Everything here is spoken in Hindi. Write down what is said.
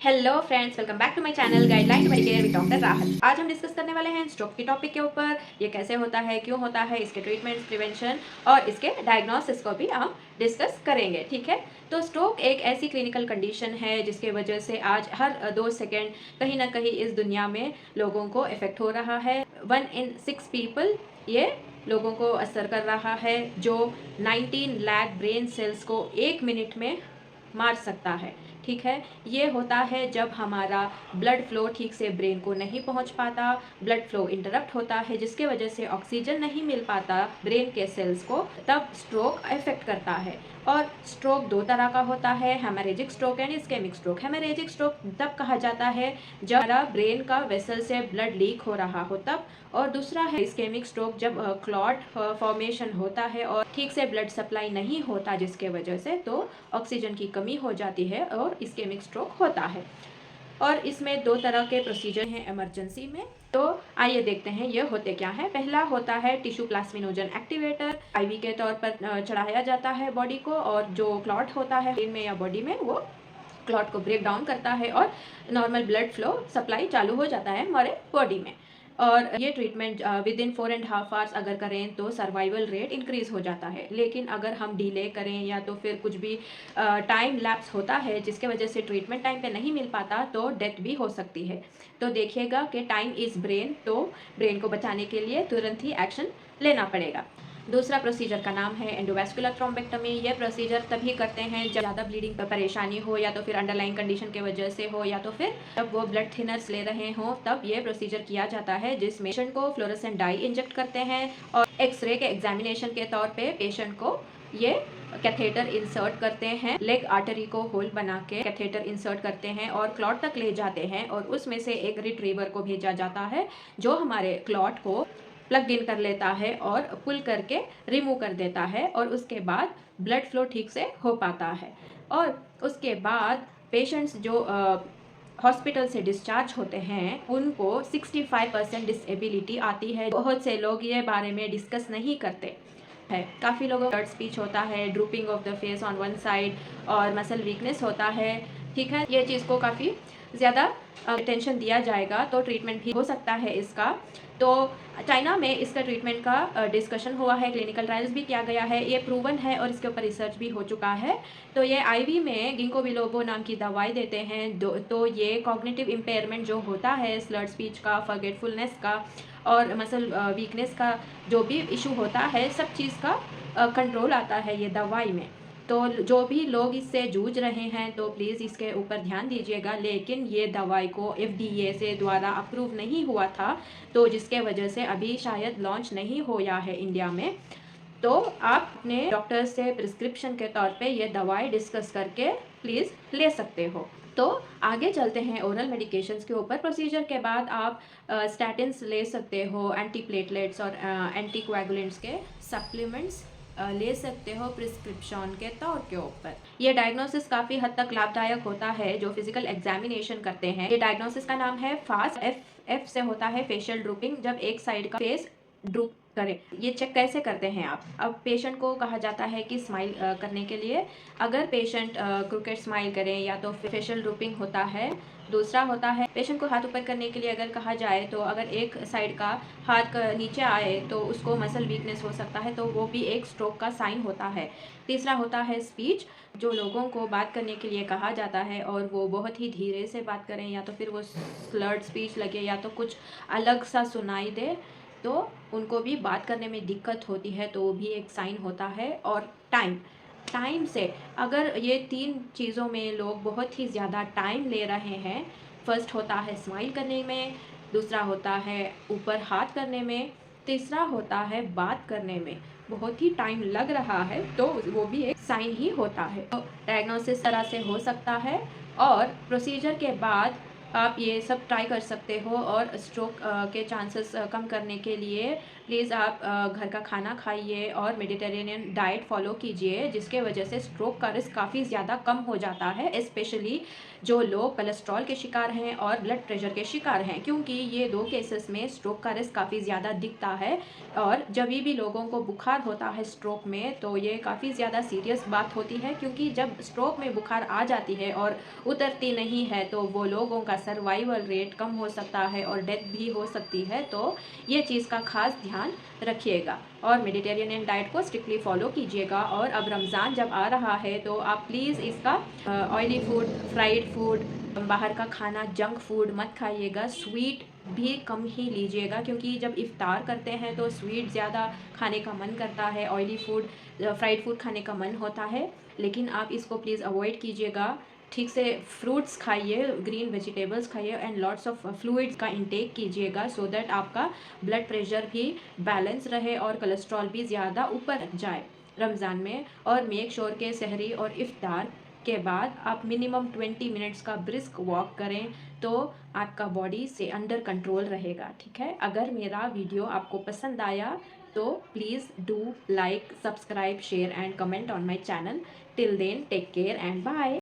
Hello friends, welcome back to my channel guideline to medicare care with doctor Rahat. आज हम डिस्कस करने वाले हैं स्ट्रोक की टॉपिक के ऊपर। ये कैसे होता है, क्यों होता है, इसके ट्रीटमेंट्स, प्रिवेंशन और इसके डायग्नोसिस को भी हम डिस्कस करेंगे। ठीक है, तो स्ट्रोक एक ऐसी क्लिनिकल कंडीशन है जिसके वजह से आज हर 2 सेकेंड कहीं ना कहीं इस दुनिया में लोगों को इफेक्ट हो रहा है। 1 in 6 पीपल ये लोगों को असर कर रहा है, जो 19 लाख ब्रेन सेल्स को 1 मिनट में मार सकता है। ठीक है, ये होता है जब हमारा ब्लड फ्लो ठीक से ब्रेन को नहीं पहुंच पाता, ब्लड फ्लो इंटरप्ट होता है जिसके वजह से ऑक्सीजन नहीं मिल पाता ब्रेन के सेल्स को, तब स्ट्रोक इफेक्ट करता है। और स्ट्रोक 2 तरह का होता है, haemorrhagic stroke and ischaemic stroke. Haemorrhagic stroke तब कहा जाता है जब हमारा ब्रेन का वेसल से ब्लड लीक हो रहा हो तब। और दूसरा है इस्केमिक स्ट्रोक, जब क्लॉट फॉर्मेशन होता है और ठीक से ब्लड सप्लाई नहीं होता जिसके वजह से तो ऑक्सीजन की कमी हो जाती है और इस्केमिक स्ट्रोक होता है। और इसमें 2 तरह के प्रोसीजर हैं इमरजेंसी में। तो आइए देखते हैं ये होते क्या है। पहला होता है टिश्यू प्लाज्मिनोजन एक्टिवेटर, आईवी के तौर पर चढ़ाया जाता है बॉडी को, और जो क्लॉट होता है ब्रेन में या बॉडी में वो क्लॉट को ब्रेक डाउन करता है और नॉर्मल ब्लड फ्लो सप्लाई चालू हो जाता है हमारे बॉडी में। और ये ट्रीटमेंट विद इन 4.5 आवर्स अगर करें तो सर्वाइवल रेट इंक्रीज हो जाता है। लेकिन अगर हम डिले करें या तो फिर कुछ भी टाइम लैप्स होता है जिसके वजह से ट्रीटमेंट टाइम पे नहीं मिल पाता तो डेथ भी हो सकती है। तो देखिएगा कि टाइम इज़ ब्रेन, तो ब्रेन को बचाने के लिए तुरंत ही एक्शन लेना पड़ेगा। दूसरा प्रोसीजर का नाम है एंडोवास्कुलर थ्रोम्बेक्टमी। ये प्रोसीजर तभी करते हैं जब ज़्यादा ब्लीडिंग का परेशानी हो, या तो फिर अंडरलाइन कंडीशन के वजह से हो, या तो फिर जब वो ब्लड थिनर्स ले रहे हों, तब ये प्रोसीजर किया जाता है जिसमें पेशेंट को फ्लोरोसेंट डाई इंजेक्ट करते हैं और एक्सरे के एग्जामिनेशन के तौर पे पेशेंट को ये कैथेटर इंसर्ट करते हैं। लेग आर्टरी को होल बना के कैथेटर इंसर्ट करते हैं और क्लॉट तक ले जाते हैं, और उसमें से एक रिट्रीवर को भेजा जाता है जो हमारे क्लॉट को प्लग इन कर लेता है और पुल करके रिमूव कर देता है, और उसके बाद ब्लड फ्लो ठीक से हो पाता है। और उसके बाद पेशेंट्स जो हॉस्पिटल से डिस्चार्ज होते हैं उनको 65% डिसेबिलिटी आती है। बहुत से लोग ये बारे में डिस्कस नहीं करते है। काफ़ी लोगों का स्पीच होता है, drooping of the face on one side और मसल वीकनेस होता है। ठीक है, ये चीज़ को काफ़ी ज़्यादा अटेंशन दिया जाएगा तो ट्रीटमेंट भी हो सकता है इसका। तो चाइना में इसका ट्रीटमेंट का डिस्कशन हुआ है, क्लिनिकल ट्रायल्स भी किया गया है, ये प्रूवन है और इसके ऊपर रिसर्च भी हो चुका है। तो ये आईवी में गिंको बिलोबो नाम की दवाई देते हैं। तो ये कॉग्निटिव इम्पेयरमेंट जो होता है, स्लर्ड स्पीच का, फॉरगेटफुलनेस का और मसल वीकनेस का जो भी इशू होता है, सब चीज़ का कंट्रोल आता है ये दवाई में। तो जो भी लोग इससे जूझ रहे हैं तो प्लीज़ इसके ऊपर ध्यान दीजिएगा। लेकिन ये दवाई को FDA से द्वारा अप्रूव नहीं हुआ था, तो जिसके वजह से अभी शायद लॉन्च नहीं होया है इंडिया में। तो आप अपने डॉक्टर से प्रिस्क्रिप्शन के तौर पे ये दवाई डिस्कस करके प्लीज़ ले सकते हो। तो आगे चलते हैं ओरल मेडिकेशंस के ऊपर। प्रोसीजर के बाद आप स्टैटिन्स ले सकते हो, एंटीप्लेटलेट्स और एंटीकोएगुलेंट्स के सप्लीमेंट्स ले सकते हो प्रिस्क्रिप्शन के तौर के ऊपर। ये डायग्नोसिस काफ़ी हद तक लाभदायक होता है जो फिजिकल एग्जामिनेशन करते हैं। ये डायग्नोसिस का नाम है फास्ट। एफ से होता है फेशियल ड्रूपिंग, जब एक साइड का फेस ड्रूप करें। ये चेक कैसे करते हैं आप? अब पेशेंट को कहा जाता है कि स्माइल करने के लिए, अगर पेशेंट क्रिकेट स्माइल करें या तो फेशियल ड्रूपिंग होता है। दूसरा होता है पेशेंट को हाथ ऊपर करने के लिए अगर कहा जाए तो अगर एक साइड का हाथ नीचे आए तो उसको मसल वीकनेस हो सकता है, तो वो भी एक स्ट्रोक का साइन होता है। तीसरा होता है स्पीच, जो लोगों को बात करने के लिए कहा जाता है और वो बहुत ही धीरे से बात करें, या तो फिर वो स्लर्ड स्पीच लगे या तो कुछ अलग सा सुनाई दे, तो उनको भी बात करने में दिक्कत होती है, तो वो भी एक साइन होता है। और टाइम से अगर ये 3 चीज़ों में लोग बहुत ही ज़्यादा टाइम ले रहे हैं, फर्स्ट होता है स्माइल करने में, दूसरा होता है ऊपर हाथ करने में, तीसरा होता है बात करने में बहुत ही टाइम लग रहा है, तो वो भी एक साइन ही होता है। तो डायग्नोसिस तरह से हो सकता है, और प्रोसीजर के बाद आप ये सब ट्राई कर सकते हो। और स्ट्रोक के चांसेस कम करने के लिए प्लीज़ आप घर का खाना खाइए और मेडिटेरेनियन डाइट फॉलो कीजिए, जिसके वजह से स्ट्रोक का रिस्क काफ़ी ज़्यादा कम हो जाता है, स्पेशली जो लोग कोलेस्ट्रॉल के शिकार हैं और ब्लड प्रेशर के शिकार हैं, क्योंकि ये 2 केसेस में स्ट्रोक का रिस्क काफ़ी ज़्यादा दिखता है। और जब भी लोगों को बुखार होता है स्ट्रोक में, तो ये काफ़ी ज़्यादा सीरियस बात होती है, क्योंकि जब स्ट्रोक में बुखार आ जाती है और उतरती नहीं है, तो वो लोगों का सर्वाइवल रेट कम हो सकता है और डेथ भी हो सकती है। तो ये चीज़ का खास ध्यान रखिएगा और मेडिटेरेनियन डाइट को स्ट्रिक्टली फॉलो कीजिएगा। और अब रमज़ान जब आ रहा है, तो आप प्लीज़ इसका ऑयली फूड, फ्राइड फूड, बाहर का खाना, जंक फूड मत खाइएगा। स्वीट भी कम ही लीजिएगा, क्योंकि जब इफ्तार करते हैं तो स्वीट ज़्यादा खाने का मन करता है, ऑयली फूड, फ्राइड फूड खाने का मन होता है, लेकिन आप इसको प्लीज़ अवॉइड कीजिएगा। ठीक से फ्रूट्स खाइए, ग्रीन वेजिटेबल्स खाइए एंड लॉट्स ऑफ फ्लूइड्स का इंटेक कीजिएगा, सो दैट आपका ब्लड प्रेशर भी बैलेंस रहे और कोलेस्ट्रॉल भी ज़्यादा ऊपर जाए रमज़ान में। और मेक श्योर के सहरी और इफ्तार के बाद आप मिनिमम 20 मिनट्स का ब्रिस्क वॉक करें, तो आपका बॉडी से अंडर कंट्रोल रहेगा। ठीक है, अगर मेरा वीडियो आपको पसंद आया तो please do like, subscribe, share and comment on my channel. Till then take care and bye.